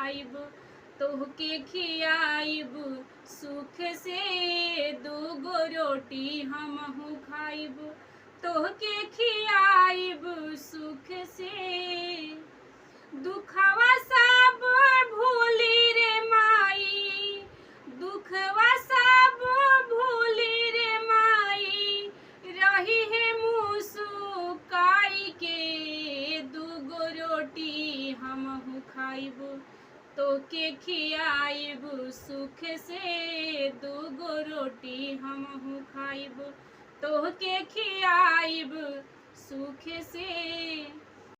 खाइब तोहके खियाइब सुख से दूगो रोटी हमहू खाइब तोहके खियाइब सुख से दुखवा सब भूली रे माई दुखवा सब भूली रे माई रही है मुस्काई के दूगो रोटी हमहू खाइब तोके खियाइब सुख से दूगो रोटी हमहू खाइब तोहके खियाइब सुख से।